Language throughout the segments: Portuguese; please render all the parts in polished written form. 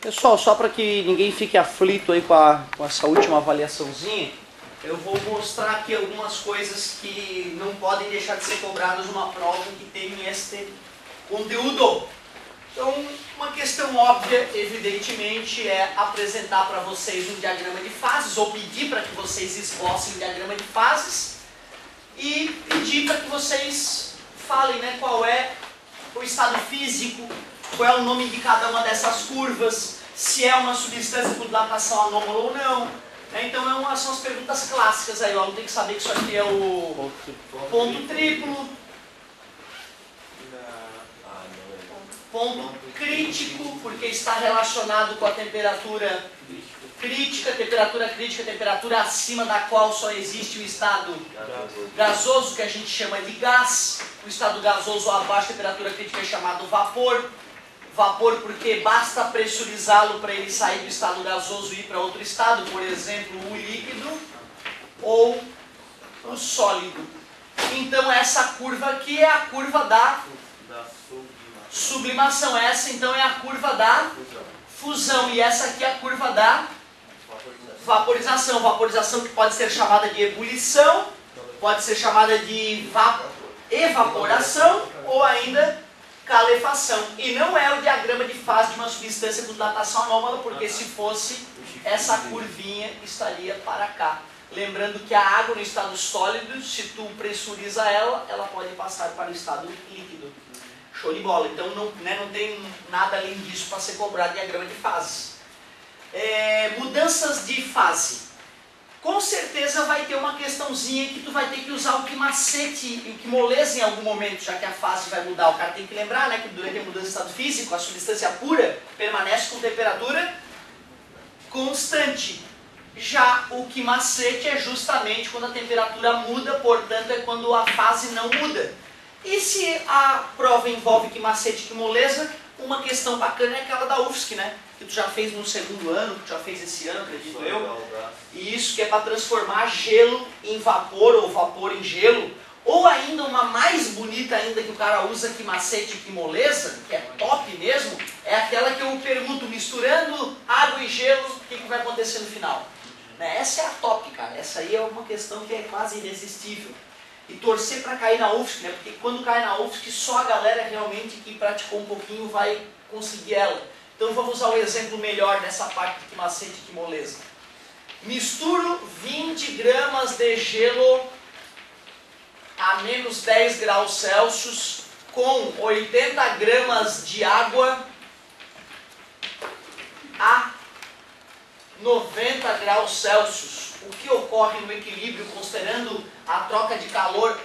Pessoal, só para que ninguém fique aflito aí com essa última avaliaçãozinha, eu vou mostrar aqui algumas coisas que não podem deixar de ser cobradas numa prova que tem este conteúdo. Então, uma questão óbvia, evidentemente, é apresentar para vocês um diagrama de fases, ou pedir para que vocês esbocem um diagrama de fases, e pedir para que vocês falem, né, qual é o estado físico, qual é o nome de cada uma dessas curvas, se é uma substância com dilatação anômala ou não. Então são as perguntas clássicas aí, o aluno tem que saber que isso aqui é o ponto triplo, ponto crítico, porque está relacionado com a temperatura crítica, temperatura acima da qual só existe o estado gasoso, que a gente chama de gás. O estado gasoso abaixo da temperatura crítica é chamado vapor. Vapor porque basta pressurizá-lo para ele sair do estado gasoso e ir para outro estado, por exemplo, o líquido ou o sólido. Então essa curva aqui é a curva da sublimação. Essa então é a curva da fusão e essa aqui é a curva da vaporização. Vaporização que pode ser chamada de ebulição, pode ser chamada de evaporação ou ainda calefação. E não é o diagrama de fase de uma substância com dilatação anômala, porque se fosse, essa curvinha estaria para cá. Lembrando que a água no estado sólido, se tu pressuriza ela, ela pode passar para o estado líquido. Show de bola. Então não tem nada além disso para ser cobrado diagrama de fases. Mudanças de fase. Com certeza vai ter uma questãozinha que tu vai ter que usar o que macete e o que moleza em algum momento, já que a fase vai mudar. O cara tem que lembrar, né, que durante a mudança de estado físico, a substância pura permanece com temperatura constante. Já o que macete é justamente quando a temperatura muda, portanto é quando a fase não muda. E se a prova envolve que macete e que moleza, uma questão bacana é aquela da UFSC, né? Que tu já fez no segundo ano, que tu já fez esse ano, acredito eu. E isso que é para transformar gelo em vapor ou vapor em gelo. Ou ainda uma mais bonita ainda que o cara usa que macete e que moleza, que é top mesmo, é aquela que eu pergunto, misturando água e gelo, o que vai acontecer no final? Né? Essa é a top, cara. Essa aí é uma questão que é quase irresistível. E torcer para cair na UFSC, né? Porque quando cai na UFSC, só a galera realmente que praticou um pouquinho vai conseguir ela. Então vamos usar o exemplo melhor nessa parte de que macete e que moleza. Misturo 20 gramas de gelo a menos 10 graus Celsius com 80 gramas de água a 90 graus Celsius. O que ocorre no equilíbrio considerando a troca de calor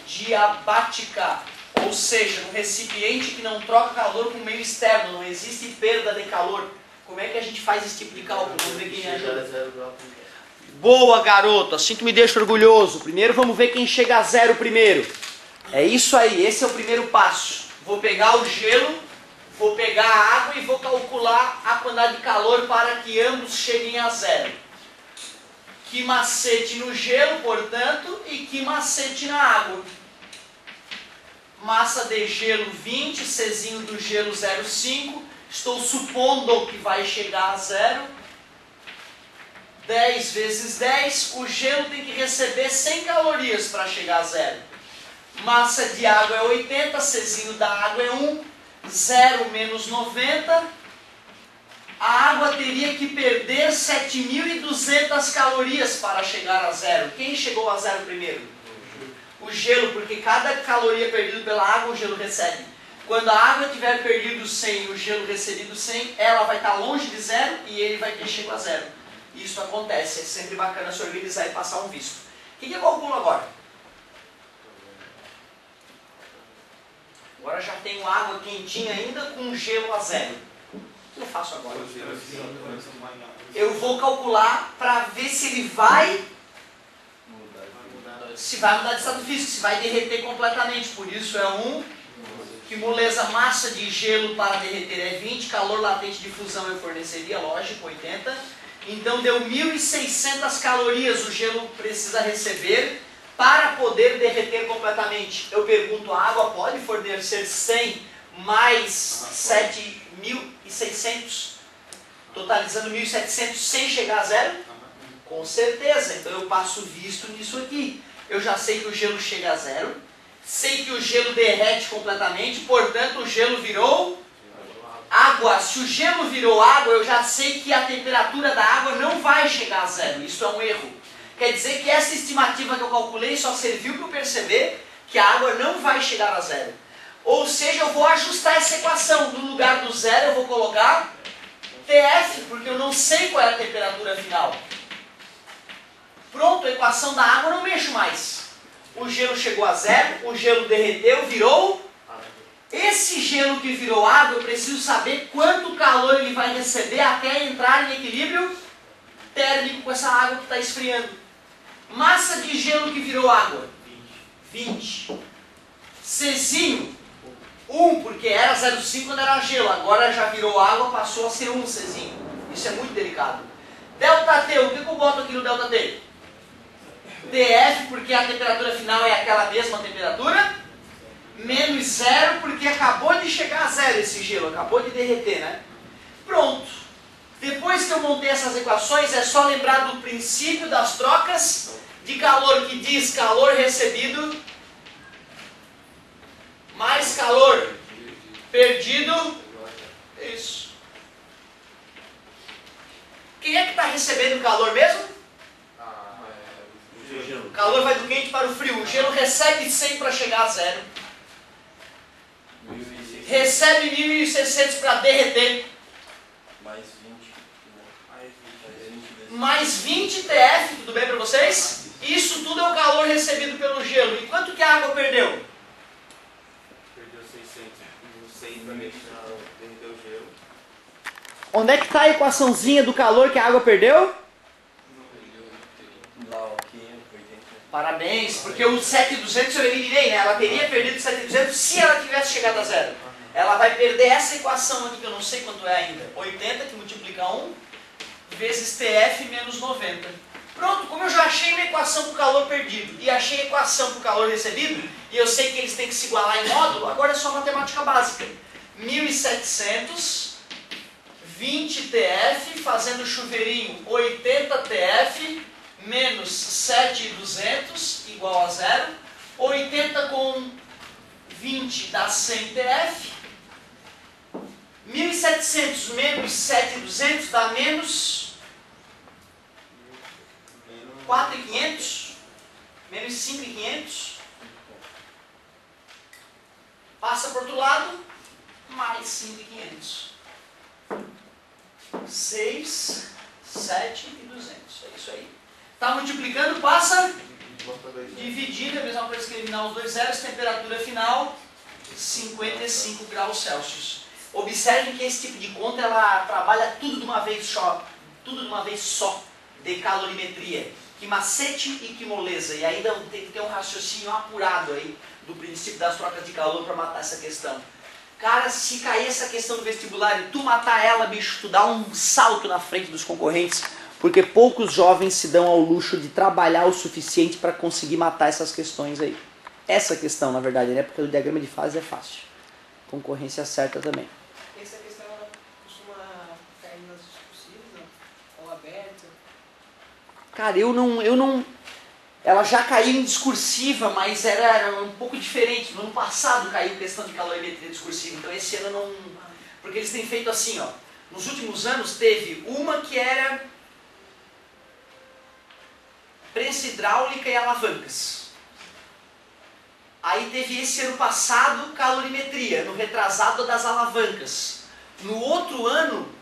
adiabática? Ou seja, um recipiente que não troca calor com o meio externo, não existe perda de calor. Como é que a gente faz esse tipo de cálculo? Vamos ver quem me ajuda. Boa, garoto, assim que me deixa orgulhoso. Primeiro vamos ver quem chega a zero primeiro. É isso aí, esse é o primeiro passo. Vou pegar o gelo, vou pegar a água e vou calcular a quantidade de calor para que ambos cheguem a zero. Que macete no gelo, portanto, e que macete na água. Massa de gelo 20, Czinho do gelo 0,5. Estou supondo que vai chegar a zero. 10 vezes 10. O gelo tem que receber 100 calorias para chegar a zero. Massa de água é 80, Czinho da água é 1. 0 menos 90. A água teria que perder 7.200 calorias para chegar a zero. Quem chegou a zero primeiro? O gelo, porque cada caloria perdida pela água, o gelo recebe. Quando a água tiver perdido 100 e o gelo recebido 100, ela vai estar longe de zero e ele vai ter chego a zero. Isso acontece, é sempre bacana se organizar e passar um visto. O que eu calculo agora? Agora já tenho água quentinha ainda com gelo a zero. O que eu faço agora? Eu vou calcular para ver se ele vai mudar de estado físico, se vai derreter completamente. Por isso é 1, que moleza massa de gelo para derreter é 20, calor latente de fusão eu forneceria, lógico, 80. Então deu 1.600 calorias o gelo precisa receber para poder derreter completamente. Eu pergunto, a água pode fornecer 100 mais 7.600? Totalizando 1.700 sem chegar a zero? Com certeza. Então eu passo visto nisso aqui. Eu já sei que o gelo chega a zero. Sei que o gelo derrete completamente. Portanto, o gelo virou água. Se o gelo virou água, eu já sei que a temperatura da água não vai chegar a zero. Isso é um erro. Quer dizer que essa estimativa que eu calculei só serviu para eu perceber que a água não vai chegar a zero. Ou seja, eu vou ajustar essa equação. No lugar do zero eu vou colocar TF, porque eu não sei qual é a temperatura final. Pronto, a equação da água eu não mexo mais. O gelo chegou a zero, o gelo derreteu, virou. Esse gelo que virou água, eu preciso saber quanto calor ele vai receber até entrar em equilíbrio térmico com essa água que está esfriando. Massa de gelo que virou água? 20. Czinho? 1, porque era 0,5 quando era gelo. Agora já virou água, passou a ser 1 Czinho. Isso é muito delicado. ΔT, o que eu boto aqui no ΔT? TF, porque a temperatura final é aquela mesma temperatura. Menos 0, porque acabou de chegar a zero esse gelo. Acabou de derreter, né? Pronto. Depois que eu montei essas equações, é só lembrar do princípio das trocas de calor, que diz calor recebido mais calor perdido. Isso. Quem é que está recebendo calor mesmo? O calor vai do quente para o frio. O gelo recebe 100 para chegar a zero. Recebe 1.600 para derreter. Mais 20 TF, tudo bem para vocês? Isso tudo é o calor recebido pelo gelo. E quanto que a água perdeu? Perdeu 600. 100 para derreter o gelo. Onde é que está a equaçãozinha do calor que a água perdeu? Parabéns, porque o 7.200 eu eliminei, né? Ela teria perdido 7.200 se ela tivesse chegado a zero. Ela vai perder essa equação aqui, que eu não sei quanto é ainda. 80, que multiplica 1, vezes TF menos 90. Pronto, como eu já achei uma equação para o calor perdido e achei a equação para o calor recebido, e eu sei que eles têm que se igualar em módulo, agora é só matemática básica. 1.700, 20 TF, fazendo chuveirinho, 80 TF, menos 7.200, igual a zero. 80 com 20 dá 100 TF. 1.700 menos 7.200 dá menos 4.500. Menos 5.500. Passa para o outro lado, mais 5.500. 6, 7 e 200. É isso aí. Está multiplicando, passa, dividindo, a mesma coisa que eliminar os dois zeros, temperatura final, 55 graus Celsius. Observem que esse tipo de conta, ela trabalha tudo de uma vez só, de calorimetria. Que macete e que moleza. E ainda tem que ter um raciocínio apurado aí, do princípio das trocas de calor para matar essa questão. Cara, se cair essa questão do vestibular e tu matar ela, bicho, tu dá um salto na frente dos concorrentes. Porque poucos jovens se dão ao luxo de trabalhar o suficiente para conseguir matar essas questões aí. Essa questão, na verdade, né? Porque o diagrama de fase é fácil. Concorrência certa também. Essa questão ela costuma cair nas discursivas, ou aberta? Cara, eu não... Ela já caiu em discursiva, mas era um pouco diferente. No ano passado caiu questão de calorimetria discursiva. Então esse ano não... Porque eles têm feito assim, ó. Nos últimos anos teve uma que era prensa hidráulica e alavancas. Aí teve esse ano passado calorimetria, no retrasado das alavancas. No outro ano,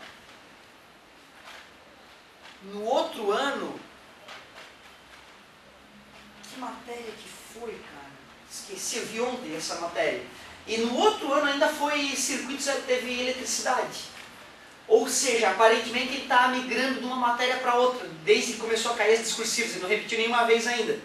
que matéria que foi, cara? Esqueci, eu vi ontem essa matéria. E no outro ano ainda foi circuitos, teve eletricidade. Ou seja, aparentemente ele está migrando de uma matéria para outra, desde que começou a cair as discursivas, e não repetiu nenhuma vez ainda.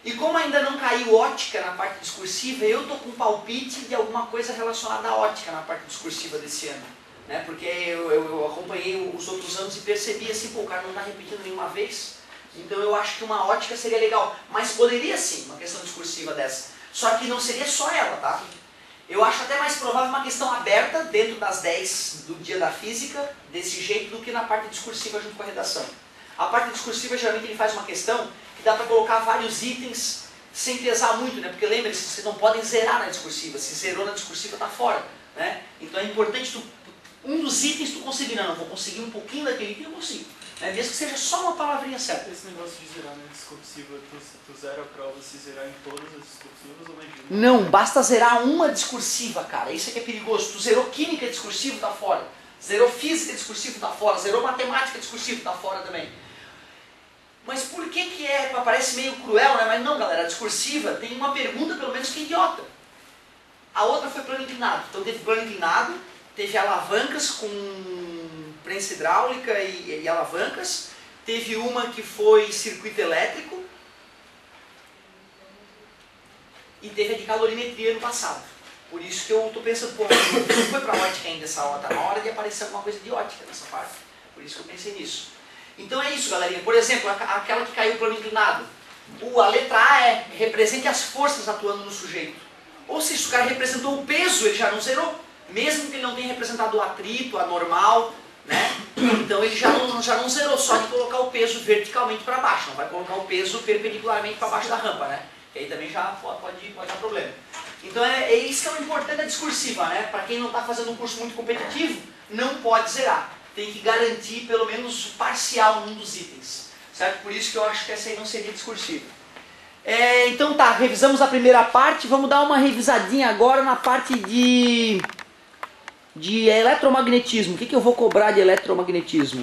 E como ainda não caiu ótica na parte discursiva, eu estou com um palpite de alguma coisa relacionada à ótica na parte discursiva desse ano. Né? Porque eu acompanhei os outros anos e percebi assim, pô, o cara não está repetindo nenhuma vez, então eu acho que uma ótica seria legal. Mas poderia sim, uma questão discursiva dessa. Só que não seria só ela, tá? Eu acho até mais provável uma questão aberta dentro das 10 do dia da física, desse jeito, do que na parte discursiva junto com a redação. A parte discursiva, geralmente, ele faz uma questão que dá para colocar vários itens sem pesar muito, né? Porque lembre-se, vocês não podem zerar na discursiva. Se zerou na discursiva, está fora, né? Então é importante um dos itens tu conseguir. Não, vou conseguir um pouquinho daquele item, eu consigo. Mesmo que seja só uma palavrinha certa. Esse negócio de zerar na discursiva, tu zera a prova se zerar em todas as discursivas ou mais de uma? Não, basta zerar uma discursiva, cara. Isso é que é perigoso. Tu zerou química discursiva, tá fora. Zerou física discursiva, tá fora. Zerou matemática discursiva, tá fora também. Mas por que parece meio cruel, né? Mas não, galera, a discursiva tem uma pergunta, pelo menos, que é idiota. A outra foi plano inclinado. Então teve plano inclinado, teve alavancas com prensa hidráulica e alavancas. Teve uma que foi circuito elétrico. E teve a de calorimetria no passado. Por isso que eu estou pensando, pô, não foi para ótica ainda essa hora, tá na hora de aparecer alguma coisa de ótica nessa parte. Por isso que eu pensei nisso. Então é isso, galerinha. Por exemplo, aquela que caiu plano inclinado. A letra A represente as forças atuando no sujeito. Ou seja, se o cara representou o peso, ele já não zerou. Mesmo que ele não tenha representado o atrito, a normal, né? Então ele já não zerou, só de colocar o peso verticalmente para baixo. Não vai colocar o peso perpendicularmente para baixo da rampa, né? Que aí também já pode dar problema. Então é isso que é o importante da discursiva, né? Para quem não está fazendo um curso muito competitivo, não pode zerar. Tem que garantir pelo menos parcial num dos itens, certo? Por isso que eu acho que essa aí não seria discursiva. Então tá, revisamos a primeira parte, vamos dar uma revisadinha agora na parte de eletromagnetismo. O que eu vou cobrar de eletromagnetismo?